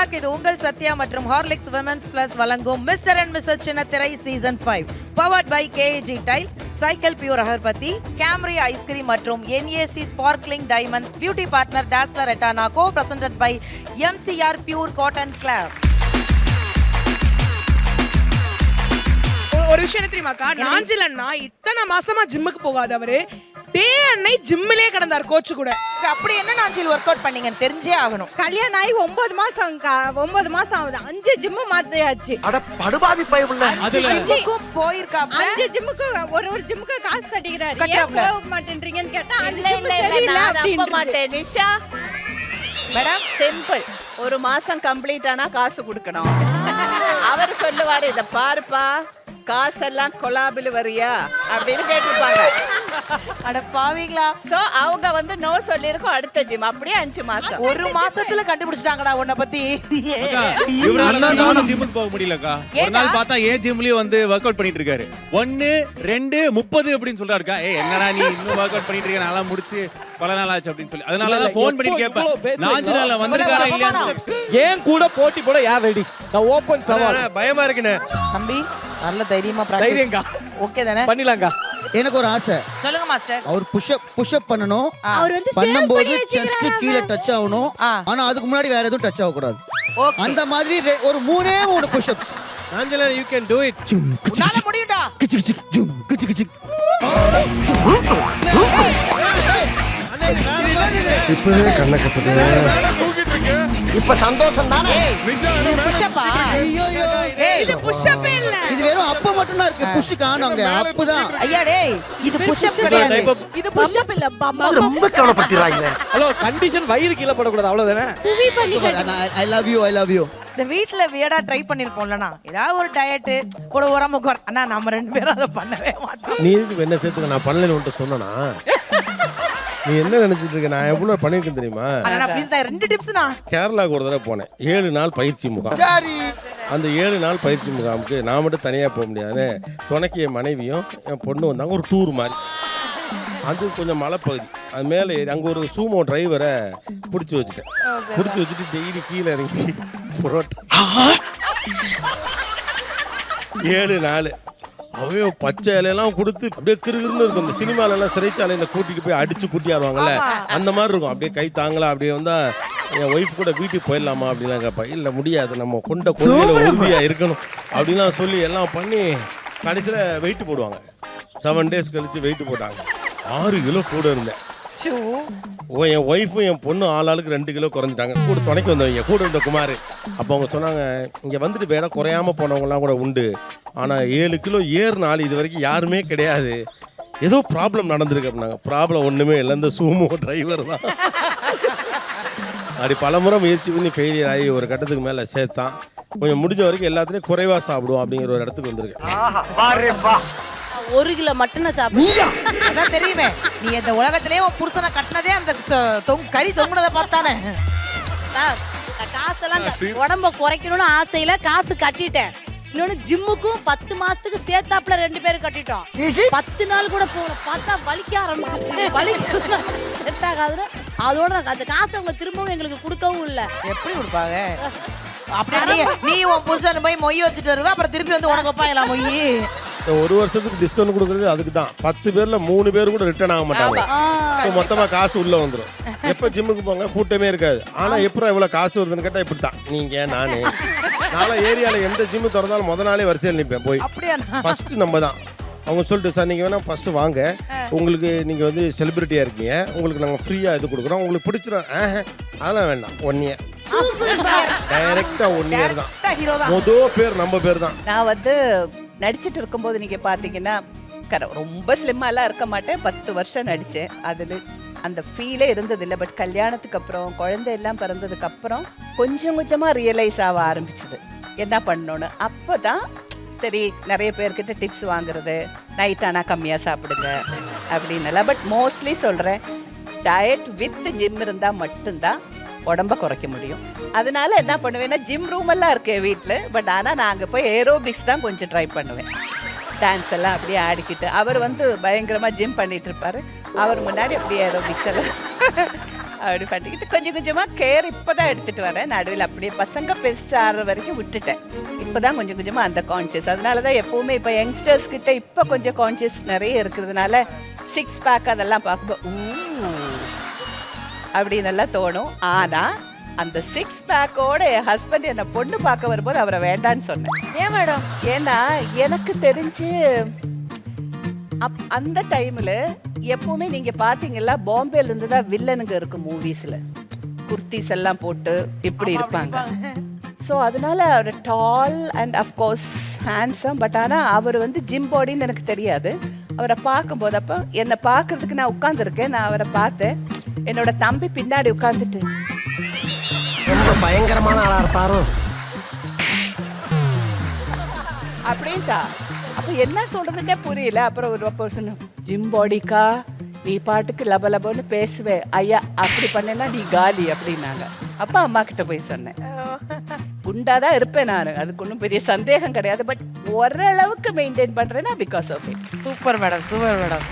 Back. இது உங்கள் சத்யா மற்றும் ஹார்லிக்ஸ் விமென்ஸ் பிளஸ் வழங்கும் மிஸ்டர் அண்ட் மிஸ்ஸஸ் சின்னத்திரை season 5 powered by KAG tiles, cycle pure agarbatti, கேம்ரி ஐஸ்கிரீம் மற்றும் NAC sparkling diamonds. Beauty partner Dazzler எட்டானா. Co presented by MCR pure cotton club. ஒரு விஷயம் தெரியுமாக்கா, நாஞ்சில் அண்ணா இத்தனை மாசமா ஜிம்முக்கு போகாதவரு டே அன்னை ஜிம்மிலே கிடந்தார் கோச்சு கூட. அப்படி என்ன நாஞ்சில் ஒர்க் அவுட் பண்ணீங்கன்னு தெரிஞ்சே ஆகணும். கல்யாணம் ஆகி 9 மாசம் 9 மாசம் ஆகுது. 5 ஜிம் மாத்தியாச்சு. அட படுபாவி பையவுல ஜிம்முக்கும் போயிருக்காப்ல. 5 ஜிம்முக்கு ஒரு ஜிம்முக்கு காசு கட்டிக்கிறாரு. கட்டறாப்ல. ஏன் போக மாட்டேன்றீங்கன்னு கேட்டா இல்ல நம்ப மாட்டேன் நிஷா மேடம். சிம்பிள், ஒரு மாசம் கம்ப்ளீட் ஆனா காசு கொடுக்கணும். அவர் சொல்லுவாரு, இத பாருப்பா காசெல்லாம் கொலாபில் வரியா அப்படின்னு கேட்டிருப்பாங்க. அட பாவீங்களா. சோ அவங்க வந்து நோ சொல்லிருக்கோம். அடுத்த ஜிம் அப்படியே 5 மாசம். ஒரு மாசத்துல கண்டுபிடிச்சிட்டாங்கடா உன்னை பத்தி. இவரால நானும் ஜிம்முக்கு போக முடியலக்கா. ஒரு நாள் பார்த்தா ஏன் ஜிம்லயும் வந்து ஒர்க் அவுட் பண்ணிட்டு இருக்காரு. 1 2 30 அப்படின்னு சொல்றாருக்கா. என்னடா நீ இன்னும் ஒர்க் அவுட் பண்ணிட்டு இருக்க, நான் முடிச்சு பல நாள் ஆச்சு அப்படின்னு சொல்லி அதனாலதான் போன் பண்ணி கேட்பேன், நாஞ்சினால வந்திருக்காரா இல்லையான்னு. ஏன் கூட போட்டி போட யார் ரெடி? நான் ஓபன் சவால். பயமா இருக்குனே தம்பி. நல்ல தைரியமா தைரியங்கா. ஓகே தானே? பண்ணிடலாம்க்கா. எனக்கு ஒரு ஆசை. சொல்லுங்க மாஸ்டர். அவர் புஷ் அப் பண்ணனும். அவர் வந்து பண்ணும்போது செஸ்ட் கீழ டச் ஆகணும். ஆனா அதுக்கு முன்னாடி வேற எதுவும் டச் ஆக கூடாது. அந்த மாதிரி ஒரு 3 push ups. Angela you can do it. உன்னால முடியும்டா. கிச் கிச் ஜும் கிச் கிச். இப்பவே கண்ணை கட்டுது. இப்ப சந்தோஷம் தானே. இது புஷ் அப்பா. இது புஷ் அப் இல்ல. இது வெறும் அப் மட்டும் தான் இருக்கு. புஷ் காணோங்க. அப் தான். ஐயா டேய், இது புஷ் அப் கிடையாது. இது புஷ் அப் இல்ல. ரொம்ப கவலைப்படுத்துறாங்க. ஹலோ, கண்டிஷன் வயிறு கீழ படக்கூடாது அவ்வளவுதானே. குவி பண்ணி ஐ லவ் யூ. இந்த வீட்ல வியடா ட்ரை பண்ணிருப்போம்லனா, ஏதாவது ஒரு டயட் போட உரமுக்கு வர. அண்ணா நம்ம 2 பேரும் அதை பண்ணவே மாட்டோம். நீ இதுக்கு என்ன சேர்த்துக்க, நான் பண்ணலன்னு உன்கிட்ட சொன்னனா? நீ என்ன நினைச்சிட்டு இருக்க? நான் எவ்வளவு பண்ணிருக்கேன் தெரியுமா? அண்ணா ப்ளீஸ், நான் 2 டிப்ஸ்னா. கேரளாக்கு ஒரு தடவை போனேன். 7 நாள் பயிற்சி முகாம். அந்த 7 நாள் பயிற்சி முகாமுக்கு நான் மட்டும் தனியாக போக முடியாது. துணைக்கு என் மனைவியும் என் பொண்ணு வந்தாங்க. ஒரு டூர் மாதிரி. அது கொஞ்சம் மலைப்பகுதி. அது மேலே அங்கே ஒரு சூமோ டிரைவரை பிடிச்சி வச்சுட்டேன். பிடிச்சி வச்சுட்டு டெய்லி கீழே இறங்கி புரோட்டா 7 நாள் அவையோ பச்சை இலையெல்லாம் கொடுத்து அப்படியே கிருகிருன்னு இருக்கும். இந்த சினிமாலெல்லாம் சிறைச்சாலையில் கூட்டிகிட்டு போய் அடித்து கூட்டியாருவாங்கல்ல, அந்த மாதிரி இருக்கும். அப்படியே கை தாங்கலாம். அப்படியே வந்தால் என் ஒய்ஃப் கூட வீட்டுக்கு போயிடலாமா அப்படிலாம் கேட்பேன். இல்லை முடியாது, நம்ம கொள்கையில் உறுதியாக இருக்கணும் அப்படின்லாம் சொல்லி எல்லாம் பண்ணி கடைசியில் வெயிட்டு போடுவாங்க. 7 டேஸ் கழித்து வெயிட்டு போட்டாங்க. 6 கிலோ கூட இருந்தேன். என் ஒய்ஃபும் என் பொண்ணு ஆளாளுக்கு 2 கிலோ குறைஞ்சிட்டாங்க. கூட துணைக்கு வந்தவங்க, கூட இருந்த குமார். அப்போ அவங்க சொன்னாங்க, இங்கே வந்துட்டு வேற குறையாமல் போனவங்கலாம் கூட உண்டு, ஆனால் 7 கிலோ ஏறினாலும் இது வரைக்கும் யாருமே கிடையாது, ஏதோ ப்ராப்ளம் நடந்திருக்கு அப்படின்னாங்க. ப்ராப்ளம் ஒன்றுமே இல்லை, இந்த சூமோ டிரைவர் தான். அப்படி பலமுறை முயற்சி பண்ணி ஃபெயிலியர் ஆகி ஒரு கட்டத்துக்கு மேலே சேர்த்தான். கொஞ்சம் முடிஞ்ச வரைக்கும் எல்லாத்துலேயும் குறைவாக சாப்பிடுவோம் அப்படிங்கிற ஒரு இடத்துக்கு வந்திருக்கேன். 1 கிலோ மட்டனை சாப்பிடு. அதான் தெரியுமே, நீ இந்த உலகத்திலேயே உன் புருஷனை கட்டினதே அந்த கறி தொங்குனதை பார்த்தானே. காசெல்லாம் உடம்ப குறைக்கணும்னு ஆசையில காசு கட்டிட்டேன். இன்னொன்னு ஜிம்முக்கும் 10 மாசத்துக்கு சேர்த்தாப்புல 2 பேரும் கட்டிட்டோம். 10 நாள் கூட போகல. பார்த்தா வலிக்க ஆரம்பிச்சிருச்சு. வலிக்க செட் ஆகாதுன்னு அதோட அந்த காசை அவங்க திரும்பவும் எங்களுக்கு கொடுக்கவும் இல்லை. எப்படி கொடுப்பாங்க? அப்படியே நீ உன் புருஷன் போய் மொய் வச்சுட்டு வருவ, அப்புறம் திருப்பி வந்து உனக்கு வைப்பாங்களா மொய்? ஒரு வருஷத்துக்கு டிஸ்கவுண்ட் கொடுக்குறது அதுக்கு தான். 10 பேர்ல 3 பேர் கூட ரிட்டர்ன் ஆக மாட்டாங்க. மொத்தமாக காசு உள்ள வந்துடும். எப்போ ஜிம்முக்கு போங்க கூட்டமே இருக்காது. ஆனால் எப்போ இவ்வளோ காசு வருதுன்னு கேட்டால் இப்படி தான். நீங்கள் நானும் ஏரியாவில் எந்த ஜிம்மு திறந்தாலும் முத நாளே வரிசையில் நிற்பேன் போய். ஃபர்ஸ்ட் நம்ம தான். அவங்க சொல்லிட்டு, சார் நீங்கள் வேணால் ஃபஸ்ட்டு வாங்க, உங்களுக்கு நீங்கள் வந்து செலிபிரிட்டியாக இருக்கீங்க, உங்களுக்கு நாங்கள் ஃப்ரீயாக இது கொடுக்குறோம், உங்களுக்கு பிடிச்சிடும். அதெல்லாம் வேண்டாம், 1 இயர் டைரெக்டாக 1 இயர் தான். மொதல் பேர் நம்ம பேர் தான். நான் வந்து நடிச்சிட்டு இருக்கும்போது நீங்க பாத்தீங்கன்னா ரொம்ப ஸ்லிம்மாலாம் இருக்க மாட்டேன். 10 வருஷம் நடிச்சேன். அதில் அந்த ஃபீலே இருந்ததில்லை. பட் கல்யாணத்துக்கு அப்புறம், குழந்தை எல்லாம் பிறந்ததுக்கு அப்புறம் கொஞ்சம் கொஞ்சமாக ரியலைஸ் ஆக ஆரம்பிச்சுது என்ன பண்ணணும்னு. அப்போ தான் சரி நிறைய பேர்கிட்ட டிப்ஸ் வாங்குறது, நைட் ஆனால் கம்மியாக சாப்பிடுங்க அப்படின்னலாம். பட் மோஸ்ட்லி சொல்கிறேன், டயட் வித் ஜிம் இருந்தால் மட்டும்தான் உடம்ப குறைக்க முடியும். அதனால என்ன பண்ணுவேன்னா, ஜிம் ரூம் எல்லாம் இருக்கு வீட்டில். பட் ஆனால் நாங்கள் போய் ஏரோபிக்ஸ் தான் கொஞ்சம் ட்ரை பண்ணுவேன். டான்ஸ் எல்லாம் அப்படியே ஆடிக்கிட்டு. அவர் வந்து பயங்கரமாக ஜிம் பண்ணிட்டு இருப்பாரு. அவர் முன்னாடி அப்படியே ஏரோபிக்ஸ் எல்லாம் அப்படி பண்ணிக்கிட்டு கொஞ்சம் கொஞ்சமா கேர் இப்பதான் எடுத்துட்டு வரேன். நடுவில் அப்படியே பசங்க பெருசாகிற வரைக்கும் விட்டுட்டேன். இப்பதான் கொஞ்சம் கொஞ்சமா அந்த கான்சியஸ். அதனாலதான் எப்பவுமே இப்ப யங்ஸ்டர்ஸ் கிட்ட இப்ப கொஞ்சம் கான்சியஸ் நிறைய இருக்கிறதுனால 6 பேக் அதெல்லாம் பார்க்கும்போது அப்படின்னு எல்லாம் தோணும். ஆனா அந்த 6 பேக்கோட என் ஹஸ்பண்ட் என்ன பொண்ணு பார்க்க வரும்போது அவரை வேண்டான்னு சொன்னேன். ஏன் மேடம்? ஏன்னா எனக்கு தெரிஞ்சு அந்த டைம்ல எப்பவுமே நீங்க பாத்தீங்களா, பாம்பேல இருந்து தான் வில்லனுங்க இருக்கும் மூவிஸ்ல, குர்த்திஸ் எல்லாம் போட்டு இப்படி இருப்பாங்க. ஸோ அதனால அவர் டால் அண்ட் அஃப்கோர்ஸ் ஹேண்ட்ஸம். பட் ஆனால் அவர் வந்து ஜிம் பாடின்னு எனக்கு தெரியாது. அவரை பார்க்கும்போது அப்போ என்னை பார்க்கறதுக்கு நான் உட்காந்துருக்கேன். நான் அவரை பார்த்தேன். என்னோட தம்பி பின்னாடி உட்காந்துட்டு ரொம்ப பயங்கரமான ஆளா இருப்பாரோ அப்படின்ட்டா. அப்போ என்ன சொல்றதுன்னே புரியல. அப்புறம் ஒரு சொன்ன, ஜிம் பாடிக்கா நீ பாட்டுக்கு லபலபன்னு பேசுவே, ஐயா அப்படி பண்ணேன்னா நீ காலி அப்படின்னாங்க. அப்பா அம்மா கிட்ட போய் சொன்னேன், குண்டாதான் இருப்பேன் நான், அதுக்கு ஒன்றும் பெரிய சந்தேகம் கிடையாது. பட் ஓரளவுக்கு மெயின்டைன் பண்றேன்னா because of it. Super madam, super madam.